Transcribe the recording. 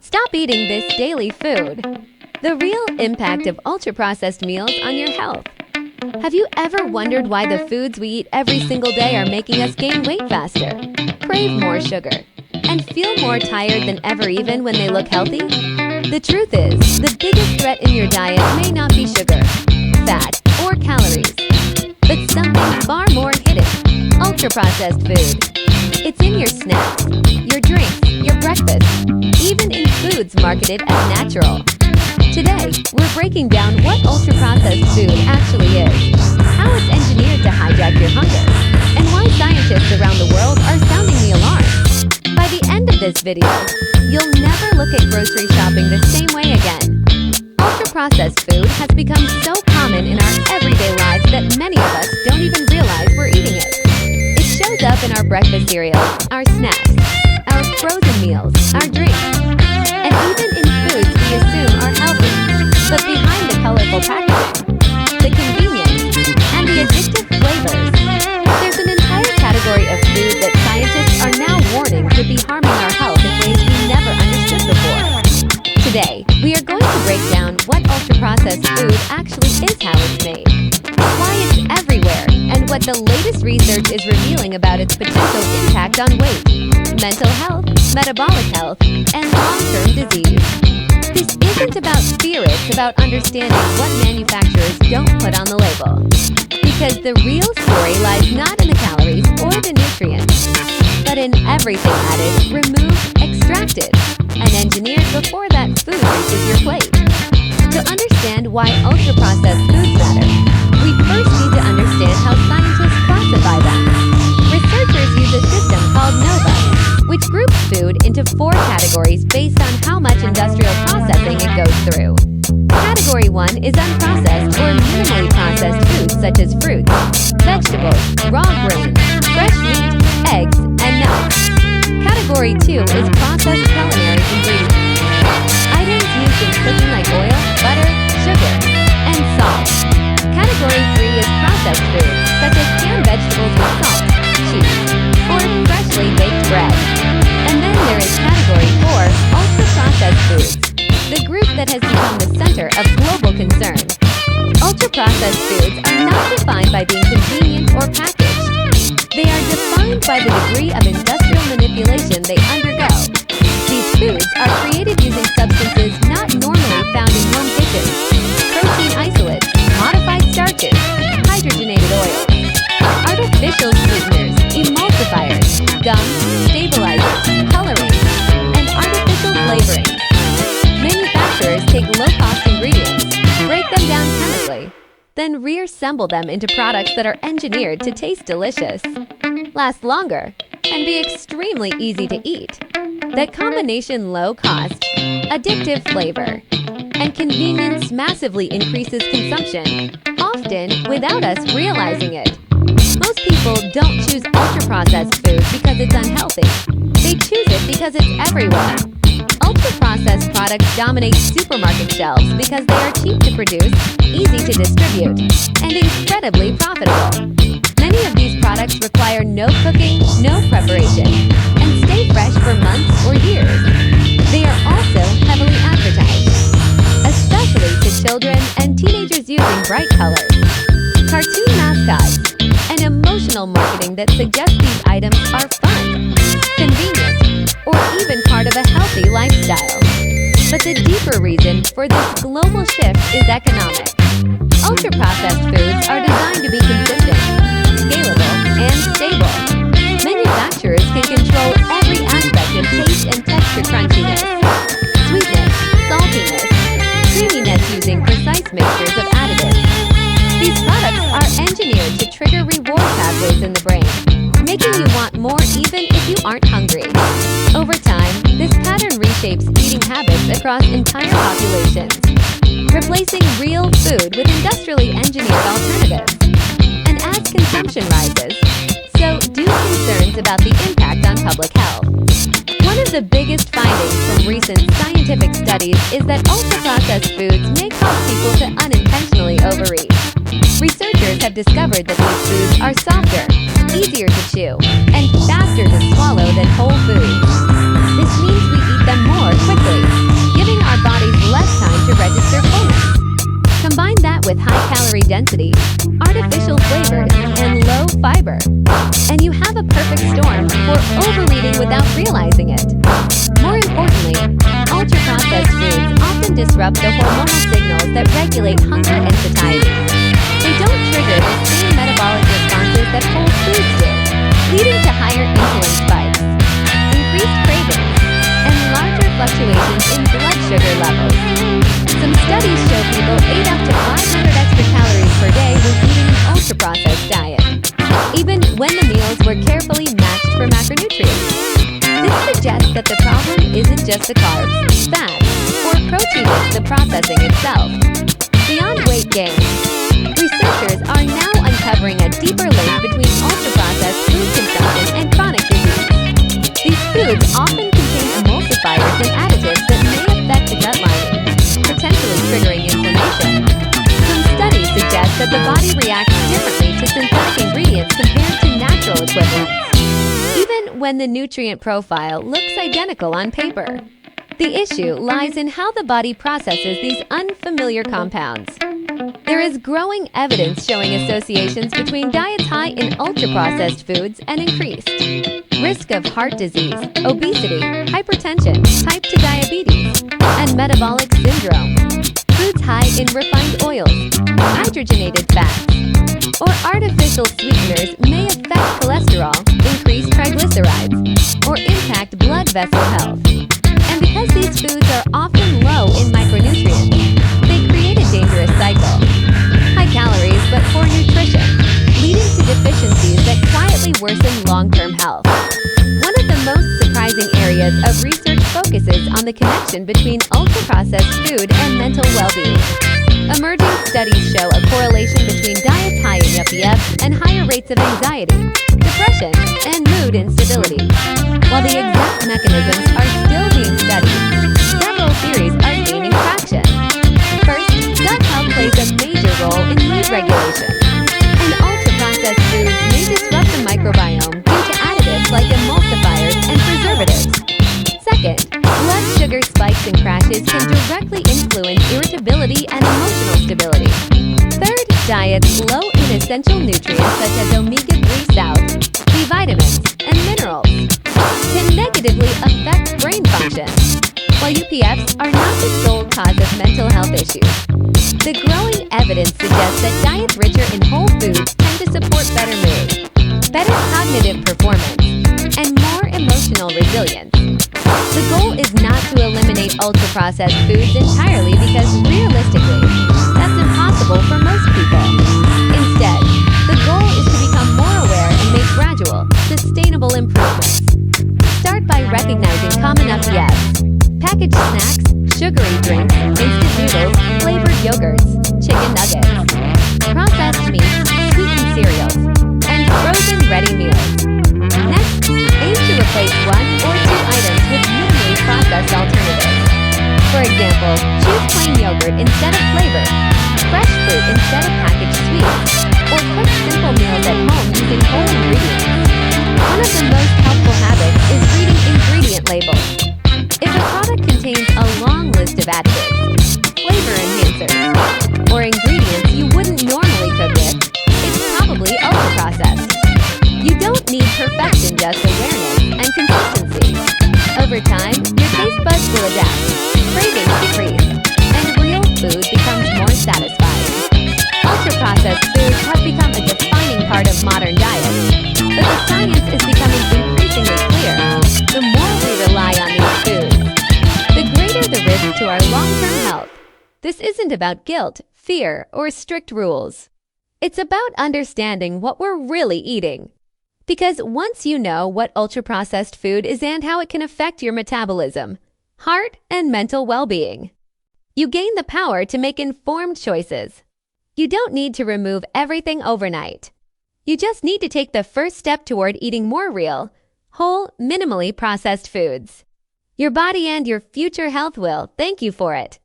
Stop eating this daily food. The real impact of ultra-processed meals on your health. Have you ever wondered why the foods we eat every single day are making us gain weight faster, crave more sugar, and feel more tired than ever even when they look healthy? The truth is, the biggest threat in your diet may not be sugar, fat, or calories, but something far more hidden: ultra-processed food. It's in your snacks, your drinks, your breakfast, even in foods marketed as natural. Today, we're breaking down what ultra-processed food actually is, how it's engineered to hijack your hunger, and why scientists around the world are sounding the alarm. By the end of this video, you'll never look at grocery shopping the same way again. Ultra-processed food has become so common in our everyday lives that many of us don't even realize we're eating it. It shows up in our breakfast cereals, our snacks, our frozen meals, our drinks, and even in foods we assume are healthy. But behind the colorful packaging, the convenience, and the addictive flavors, there's an entire category of food that scientists are now warning could be harming our health in ways we never understood before. Today, we are going to break down what ultra-processed food actually is, how it's made, why it's everywhere, and what the latest research is revealing about its potential impact on weight, mental health, metabolic health, and long-term disease. This isn't about fear, it's about understanding what manufacturers don't put on the label. Because the real story lies not in the calories or the nutrients, but in everything added, removed, extracted, and engineered before that food reaches your plate. To understand why ultra-processed foods matter, we first need to understand how scientists classify them. Researchers use a system called NOVA, which groups food into 4 categories based on how much industrial processing it goes through. Category 1 is unprocessed or minimally processed foods such as fruits, vegetables, raw grains, fresh meat, eggs, and nuts. Category 2 is processed culinary ingredients, items used in cooking like oil, butter, sugar, and salt. Category 3 is processed foods such as canned vegetables with salt, cheese, or freshly baked bread. And then there is Category 4, ultra-processed foods, the group that has become the center of global concern. Ultra-processed foods are not defined by being convenient or packaged. They are defined by the degree of industrial manipulation they undergo. These foods are created using substances not normally found in home kitchens: protein isolates, modified starches, hydrogenated oils, artificial sweeteners, emulsifiers, gums, stabilizers, coloring, and artificial flavoring. Manufacturers take low-cost ingredients, break them down chemically, then reassemble them into products that are engineered to taste delicious, last longer, and be extremely easy to eat. That combination low-cost, addictive flavor, and convenience massively increases consumption, often without us realizing it. Most people don't choose ultra-processed food because it's unhealthy. They choose it because it's everywhere. Ultra-processed products dominate supermarket shelves because they are cheap to produce, easy to distribute, and incredibly profitable. Many of these products require no cooking, no preparation, and stay fresh for months or years. They are also heavily advertised, especially to children and teenagers using bright colors, cartoon mascots, and emotional marketing that suggests these items are fun, convenient, or even part of a healthy lifestyle. But the deeper reason for this global shift is economic. Ultra-processed foods are designed to be consistent, scalable, and stable. Manufacturers can control every aspect of taste and texture: crunchiness, sweetness, saltiness, creaminess using precise mixtures of additives. These products are engineered to trigger reward pathways in the brain, making you want more even if you aren't hungry. Over time, this pattern reshapes eating habits across entire populations, replacing real food with industrially engineered alternatives. And as consumption rises, so do concerns about the impact on public health. One of the biggest findings from recent scientific studies is that ultra-processed foods may cause people to unintentionally overeat. Researchers have discovered that these foods are softer, easier to chew, and faster to swallow than whole foods. This means we eat them more quickly, overeating without realizing it. More importantly, ultra-processed foods often disrupt the hormonal signals that regulate hunger and satiety. They don't trigger the same metabolic responses that whole foods do, leading to higher insulin spikes, increased cravings, and larger fluctuations in blood sugar levels. Some studies show people ate up to 500 extra calories per day when eating an ultra-processed diet, even when the meals were carefully matched for macronutrients. This suggests that the problem isn't just the carbs, fats, or protein, it's the processing itself. Beyond weight gain, researchers are now uncovering a deeper link between ultra-processed food consumption and chronic disease. These foods often contain emulsifiers and additives that may affect the gut lining, potentially triggering inflammation. Some studies suggest that the body reacts differently to synthetic ingredients compared to natural equivalents, even when the nutrient profile looks identical on paper. The issue lies in how the body processes these unfamiliar compounds. There is growing evidence showing associations between diets high in ultra-processed foods and increased risk of heart disease, obesity, hypertension, type 2 diabetes, and metabolic syndrome. Foods high in refined oils, hydrogenated fats, or artificial sweeteners may affect cholesterol, increase triglycerides, or impact blood vessel health. And because these foods are often low in micronutrients, they create a dangerous cycle. High calories but poor nutrition, leading to deficiencies that quietly worsen long-term health. One of the most surprising areas of research focuses on the connection between ultra-processed food and mental well-being. Emerging studies show a correlation between diets high in UPFs and higher rates of anxiety, depression, and mood instability. While the exact mechanisms are still being studied, several theories are gaining traction. First, gut health plays a major role in mood regulation, and ultra-processed foods may disrupt the microbiome due to additives like emulsifiers and preservatives. Second, blood sugar spikes and crashes can directly influence irritability and emotional stability. Third, diets low in essential nutrients such as omega-3 salts, B vitamins, and minerals can negatively affect brain function. While UPFs are not the sole cause of mental health issues, the growing evidence suggests that diets richer in whole foods tend to support better mood, better cognitive performance, and more emotional resilience. The goal is not to eliminate ultra-processed foods entirely because realistically, that's impossible for most people. Instead, the goal is to become more aware and make gradual, sustainable improvements. Start by recognizing common UPFs: packaged snacks, sugary drinks, instant noodles, flavored yogurts, chicken nuggets, processed meats, sweetened cereals, and frozen ready meals. Next, aim to replace 1 or 2 items with minimally processed alternatives. For example, choose plain yogurt instead of flavored, fresh fruit instead of packaged sweets, or cook simple meals at home using whole ingredients. One of the most helpful habits is reading ingredient labels. If a product contains a long list of additives, flavor enhancers, or ingredients you wouldn't normally cook with, it's probably ultra-processed. You don't need perfection, just awareness and consistency. Over time, your taste buds will adapt, cravings decrease, and real food becomes more satisfying. Ultra-processed foods have become a defining part of modern diets, but the science is becoming increasingly clear. The more we rely on these foods, the greater the risk to our long-term health. This isn't about guilt, fear, or strict rules. It's about understanding what we're really eating. Because once you know what ultra-processed food is and how it can affect your metabolism, heart, and mental well-being, you gain the power to make informed choices. You don't need to remove everything overnight. You just need to take the first step toward eating more real, whole, minimally processed foods. Your body and your future health will thank you for it.